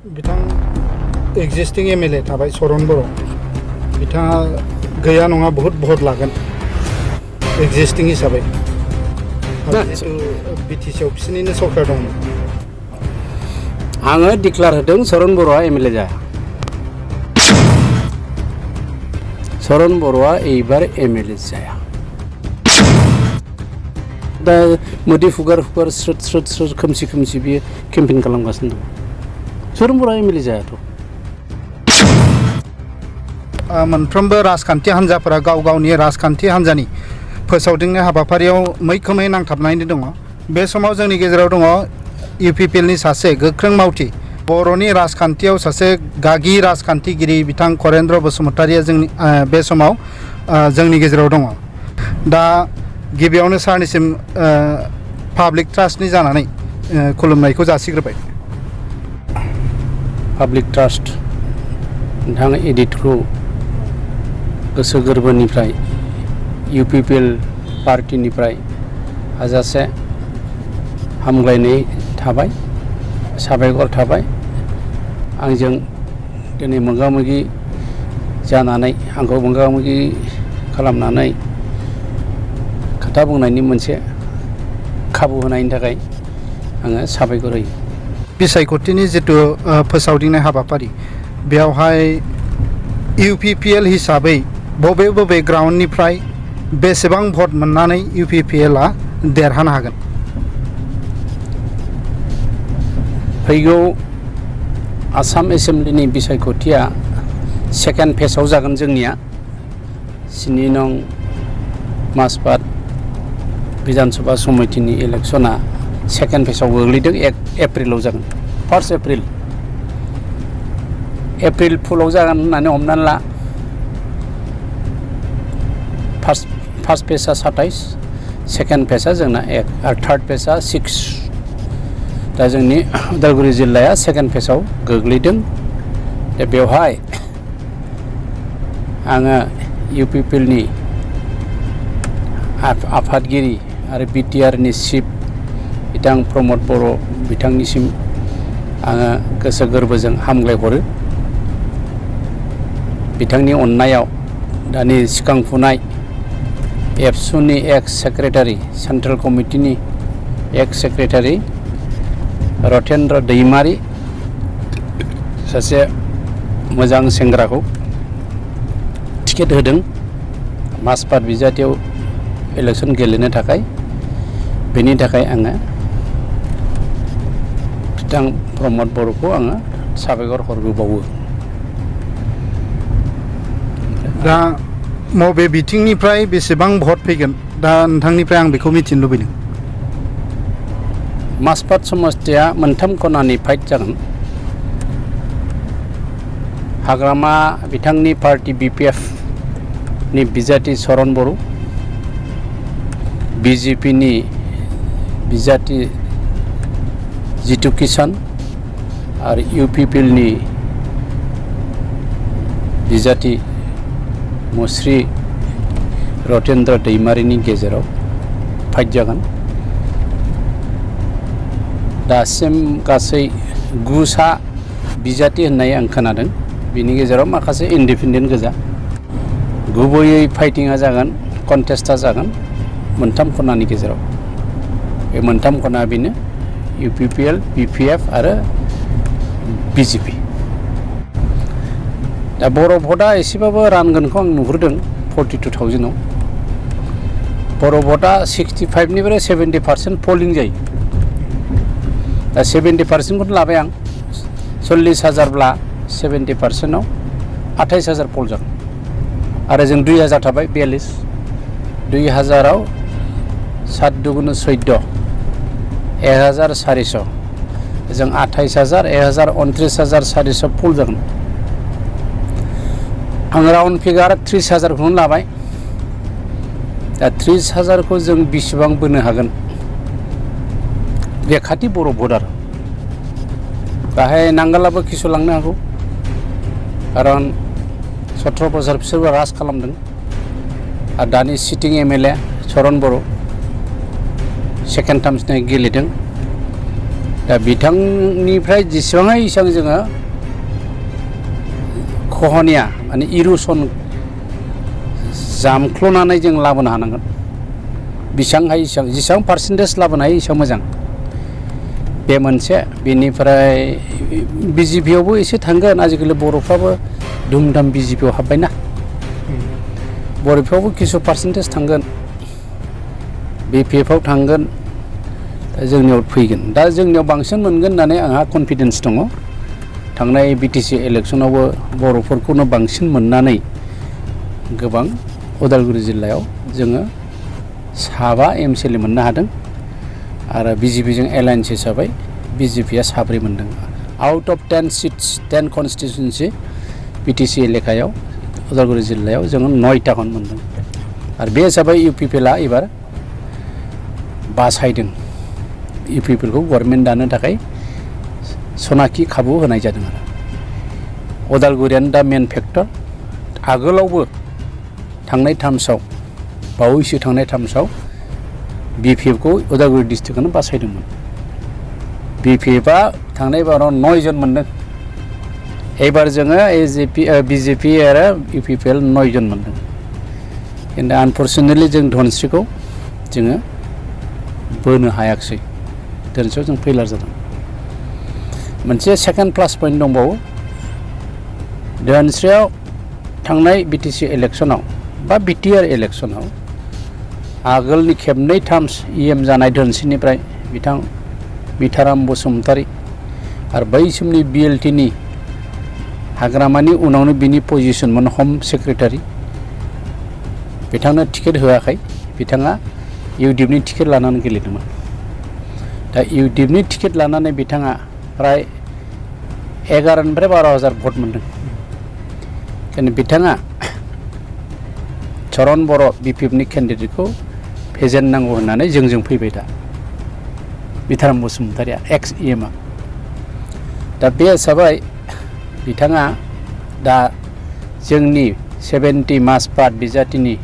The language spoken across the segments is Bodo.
बिथां एक्जिस्टिं एमएलए थाबाय सरन बर' बिथाङा गैया नङा बहुत भट लागोन एक्जिस्टिं हिसाबै जितु बिटिसिआव बिसोरनिनो सरकार दंमोन आङो डिक्लार होदों सरन बर'आ एमएलए जाया सरन बर'आ এইবার एमएलए जाया दा मोदै फुगार फुगार स्रोद स्रोद स्रोद खोमसि खोमसि बियो केम्पेइन खालामगासिनो दं सरन बर'आ एमएलए जायाथ' मोनफ्रोमबो राजखान्थि हान्जाफोरा गाव गावनि राजखान्थि हान्जानि फोसावदिंनाय हाबाफारियाव मैखोमै नांथाबनानै दङ बे समाव जोंनि गेजेराव दङ इउपिपिएलनि सासे गोख्रों मावथि बर'नि राजखान्थियाव सासे गागि राजखान्थिगिरि बिथां करेन्द्र बसुमतारिया जोंनि बे समाव जोंनि गेजेराव दङ दा गिबियावनो सारनिसिम पाब्लिक ट्रास्टनि जानानै खुलुमनायखौ जासिग्रोबाय पाब्लिक ट्रास्ट नोंथाङा एडिटखौ गोसो गोरबोनिफ्राय इउपिपिएल पार्टिनिफ्राय हाजासे हामग्लायनाय थाबाय साबायखर थाबाय आंजों दिनै मोगा-मोगि जानानै आंखौ मोगा-मोगि खालामनानै खोथा बुंनायनि मोनसे खाबु होनायनि थाखाय आङो साबायखर होयो बिसायख'थिनि जितु फोसावदिंनाय हाबाफारि बेयावहाय इउपिपिएल हिसाबै बबे बबे ग्राउन्डनिफ्राय बेसेबां भट मोननानै इउपिपिएलआ देरहानो हागोन फैगौ आसाम एसेम्ब्लिनि बिसायख'थिया सेकेन्ड फेजआव जागोन जोंनिया 7 नं मासबाद बिधान सभा समितिनि इलेक्शना सेकेन्ड फेजआव गोग्लैदों 1 एप्रिलाव जागोन 1 एप्रिल फुलाव जागोन होननानै हमनानै ला फार्स्ट फेजआ 27 सेकेन्ड फेजआ जोंना 1 आरो थार्ड फेजआ 6 दा जोंनि उदालगुरि जिल्लाया सेकेन्ड फेजआव गोग्लैदों दा बेवहाय आङो इउपिपिएलनि आफादगिरि आरो बिटिआरनि चिफ बिथां प्रमद बर' बिथांनिसिम आङो गोसो गोरबोजों हामग्लायहरो बिथांनि अननायाव दानि सिगांफुनाय एबसुनि एक्स सेक्रेटारि सेन्ट्रेल कमिटिनि एक्स सेक्रेटारि रतेन्द्र दैमारि सासे मोजां सेंग्राखौ टिकेट होदों मासबाद बिजाथियाव इलेक्शन गेलेनो थाखाय बेनि थाखाय आङो बिथां प्रमद बर'खौ आङो साबायखर हरबावो दा बबे बिथिंनिफ्राय बेसेबां भट फैगोन दा नोंथांनिफ्राय आं बेखौ मिथिनो लुबैदों मासबाद समस्तिया मोनथाम खनानि फाइट जागोन हाग्रामा बिथांनि पार्टी बिपिएफ नि बिजाथि सरन बर' बिजेपिनि बिजाथि जितु किसान आरो इउपिपिएलनि बिजाथि मुस्रि रतेन्द्र दैमारिनि गेजेराव फाइट जागोन दासिम गासै 9 सा बिजाथि होननाय आं खोनादों बिनि गेजेराव माखासे इन्डिपेन्डेन्ट गोजा गुबैयै फाइटिंआ जागोन कन्टेस्टआ जागोन मोनथाम खनानि गेजेराव बे मोनथाम खना बेनो इउपिपिएल बिपिएफ आरो बिजेपि दा बर' भटआ एसेबाबो रानगोनखौ आं नुहुरदों 42,000 आव बर' भटआ 65 निफ्राय 70% पलिं जायो दा 70% खौनो लाबाय आं 40,000ब्ला 70% आव 28,000 पल जागोन आरो जों 2,000 थाबाय 42 2,000 आव 7 दुगुन 14 1,400 जों 28,000 1,000 29,400 पल जागोन आं राउन्ड फिगार 30,000 खौनो लाबाय दा 30,000 खौ जों बेसेबां बोनो हागोन बे खाथि बर' भटार बाहाय नांगालाबो खिसलांनो हागौ खारन 17 बोसोर बिसोरबो राज खालामदों आरो दानि सिटिं एमएलए सरन बर' सेकेन्ड टार्मनि गेलेदों दा बिथांनिफ्राय जेसेबां एसेबां जोङो खहनिया माने इरुसन जामख्ल'नानै जों लाबोनो हानांगोन बेसेबां हायो एसेबां जेसेबां पार्सेन्टेज लाबोनो हायो एसेबां मोजां बे मोनसे बेनिफ्राय बिजेपियावबो एसे थांगोन आजिखालि बर'फ्राबो धुमधाम बिजेपियाव हाबबायना बर'फ्रावबो किसु पार्सेन्टेज थांगोन बिपिएफआव थांगोन जोंनियाव फैगोन दा जोंनियाव बांसिन मोनगोन होननानै आंहा कनफिडेन्स दङ थांनाय बिटिसि इलेक्सनावबो बर'फोरखौनो बांसिन मोननानै गोबां उदालगुरि जिल्लायाव जोङो 7 एमसिएलए मोननो हादों आरो बिजेपिजों एलायन्स हिसाबै बिजेपिया 7 मोनदों आउट अफ 10 सिट्स 10 कनस्टिटुएन्सि बिटिसि एलेकायाव उदालगुरि जिल्लायाव जोङो 9टाखौनो मोनदों आरो बे हिसाबै इउपिपिएलआ एबार बासायदों इउपिपिएलखौ गभर्नमेन्ट दानो थाखाय सनाखि खाबु होनाय जादों आरो उदालगुरियानो दा मेन फेक्टर आगोलावबो थांनाय टार्म्सआव बावैसो थांनाय टार्म्सआव बिपिएफखौ उदालगुरि डिस्ट्रिक्टआनो बासायदोंमोन बिपिएफआ थांनाय बाराव 9 जन मोनदों एबार जोङो बिजेपि आरो इउपिपिएल 9 जन मोनदों खिन्थु आनफर्चुनेटलि जों धनस्रिखौ जोङो बोनो हायाखिसै धनस्रियाव जों फेलार जादों मोनसे सेकेन्ड प्लास पइन्ट दंबावो धनस्रियाव थांनाय बिटिसि इलेक्सनाव बा बिटिआर इलेक्सनाव आगोलनि खेबनै टार्म्स इएम जानाय धनस्रिनिफ्राय बिथां मिथाराम बसुमतारी आरो बै समनि बिएलटिनि हाग्रामानि उनावनो बिनि पजिशनमोन हम सेक्रेटारि बिथांनो टिकेट होआखै बिथाङा इउडिएफनि टिकेट लानानै गेलेदोंमोन दा इउडिएफनि टिकेट लानानै बिथाङा प्राय 11निफ्राय 12,000 भट मोनदों खिन्थु बिथाङा चरन बर' बिपिएफनि केन्डिडेटखौ फेजेननांगौ होननानै जोंजों फैबाय दा मिथाराम बसुमतारिया एक्स इएमआ दा बे हिसाबै बिथाङा दा जोंनि 70 मासपाट बिजातिनि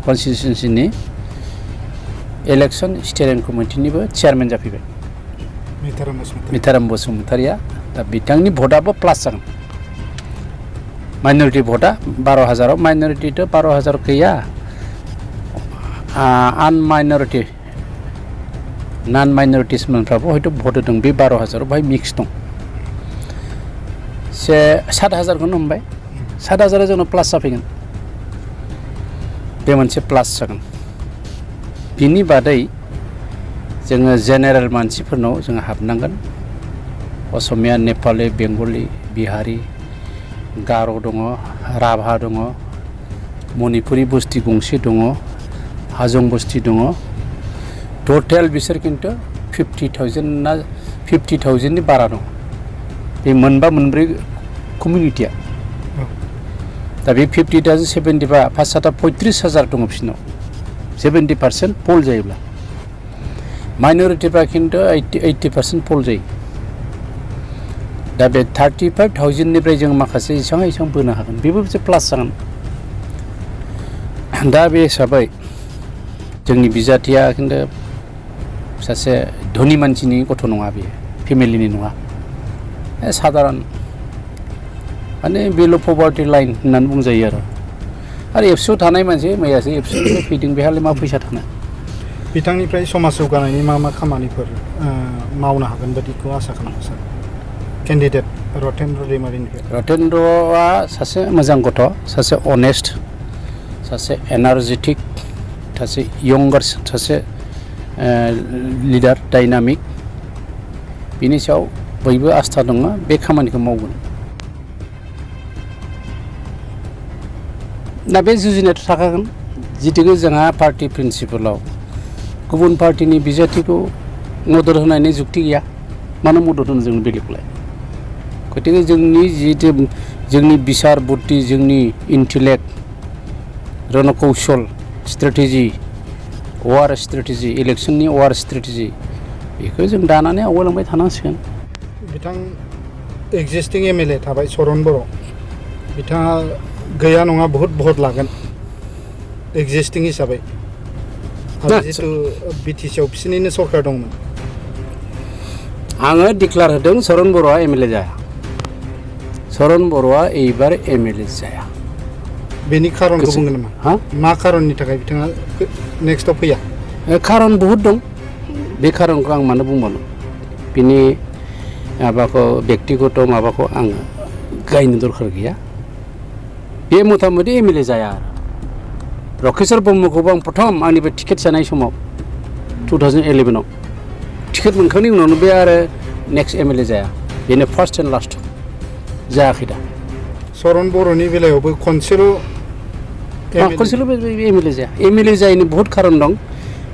कनस्टिटुएन्सिनि इलेक्सन स्टेरिं कमिटिनिबो चेयारमेन जाफैबाय मिथाराम बसुमतारिया दा बिथांनि भटआबो प्लास जागोन माइनरिटि भटआ 12,000 माइनरिटिथ' 12,000 गैया आनमाइनरिटि नन माइनरिटिसफ्राबो हयथ' भट होदों बे 12,000 बाहाय मिक्स दं 7,000खौनो हमबाय 7,000 जोंनाव प्लास जाफैगोन बे मोनसे प्लास जागोन बिनि बादै जोङो जेनेरेल मानसिफोरनाव जोङो हाबनांगोन असमिया नेपालि बेंगलि बिहारि गार' दङ राभा दङ मणिपुरि बस्ति गंसे दङ हाजं बस्ति दङ टटेल बिसोर खिन्थु 50,000नि बारा दं बे मोनब्रै कमिउनिटिया दा बे 50,000 75 फार्स्टआ 35,000 दङ बिसोरनाव 70% पल जायोब्ला माइनरिटिफ्रा खिन्थु 80% पल जायो दा बे 35,000निफ्राय जों माखासे एसेबां बोनो हागोन बेबो मोनसे प्लास जागोन दा बे हिसाबै जोंनि बिजाथिया खिन्थु सासे धनि मानसिनि गथ' नङा बेयो फेमिलिनि नङा साधारन माने बिल' पभार्टि लाइन होननानै बुंजायो आरो एबसुआव थानाय मानसि मैयासो एबसुनिफ्राय फैदों बेहालाय मा फैसा थानो बिथांनिफ्राय समाज जौगानायनि मा खामानिफोर मावनो हागोन बादिखौ आसा खालामो सार केन्डिडेट रतेन्द्र दैमारिनिफ्राय रतेन्द्रआ सासे मोजां गथ' सासे अनेस्ट सासे एनार्जेटिक सासे यंगार सासे लिडार डाइनामिक बिनि सायाव बयबो आस्था दङ बे खामानिखौ मावगोन दा बे जुजिनायाथ' थाखागोन जितुके जोंहा पार्टि प्रिन्सिपालाव गुबुन पार्टिनि बिजाथिखौ मदद होनायनि जुक्ति गैया मानो मदद होनो जों बेलेगलाय गतिके जोंनि जितु जोंनि बिसार बुद्धि जोंनि इन्टेलेक्ट रणकौशल स्ट्रेटेजि वार स्ट्रेटेजि इलेक्शननि वार स्ट्रेटेजि बेखौ जों दानानै आवगायलांबाय थानांसिगोन बिथां एक्जिस्टिं एमएलए थाबाय चरन बर' बिथाङा गैया नङा बहुत भट लागोन एक्जिस्टिं हिसाबै आरो जितु बिटिसिआव बिसोरनिनो सरकार दंमोन आङो डिक्लार होदों चरन बर'आ एमएलए जाया। चरन बर'आ एबार एमएलए जाया। बेनि खारनखौ गोसो- बुंगोन नामा? हा? मा खारननि थाखाय बिथाङा नेक्स्टआव फैया? खारन बहुद दं। बे खारनखौ आं मानो बुंबावनो? बिनि माबाखौ बेक्तिगत माबाखौ आङो गायनो दरखार गैया। बे मथा मथि एमएलए जाया आरो। रकेश्वर ब्रह्मखौबो आं प्रथम आंनिफ्राय टिकेट जानाय समाव 2011 टिकेट मोनखांनायनि उनावनो बे आरो नेक्स्ट एमएलए जाया। बेनो फार्स्ट एन्ड लास्ट जायाखै दा। चरन बर'नि बेलायावबो खनसेल' खनसेल' एमएलए जाया। एमएलए जायैनि बहुद खारन दं।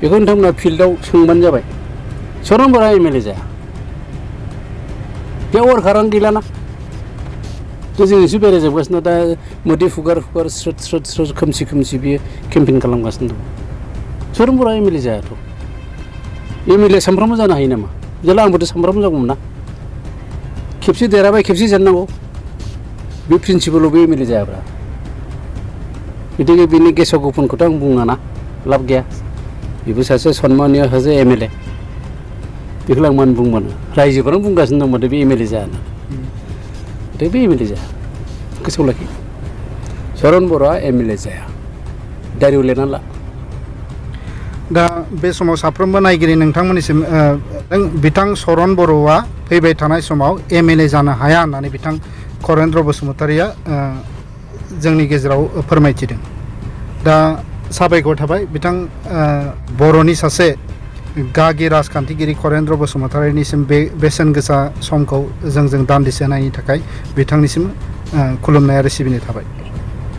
बेखौ नोंथांमोना फिल्डआव सोंबानो जाबाय। चरन बर'आ एमएलए जाया। बे अरखारानो गैलाना। जोंसो बेरायजोबगासिनो दा मोदै हुगार हुगार स्रोद स्रोद स्रोद खोमसि खोमसि बियो केम्पेइन खालामगासिनो दं। चरन बर'आ एमएलए जायाथ'। एमएलए सामफ्रामबो जानो हायो नामा? जेला आंबोथ' सामफ्रामबो जागौमोन ना। खेबसे देरहाबाय खेबसे जेननांगौ। बे प्रिन्सिपालाव बे एमएलए जायाब्रा। गतिके बिनि गेसाव गोफोनखौथ' आं बुङा ना, लाब गैया। बेबो सासे सन्मानिय सासे एमएलए। बेखौलाय आं मानो बुंबानो? रायजोफोरानो बुंगासिनो दं माथो बे एमएलए जायाना। बे एमएलए जाया। गोसोआव लाखि। चरन बर'आ एमएलए जाया। डायरियाव लिरना ला। दा बे समाव साफ्रोमबो नायगिरि नोंथांमोननिसिम बिथां चरन बर'आ फैबाय थानाय समाव एमएलए जानो हाया होननानै बिथां करेन्द्र बसुमतारिया जोंनि गेजेराव फोरमायथिदों। दा साबायखर थाबाय बिथां बर'नि सासे गागि राजखान्थिगिरि करेन्द्र बसुमतारिनिसिम बे बेसेन गोसा समखौ जोंजों दान्दिसे होनायनि थाखाय बिथांनिसिम खुलुमनाय आरो सिबिनाय थाबाय।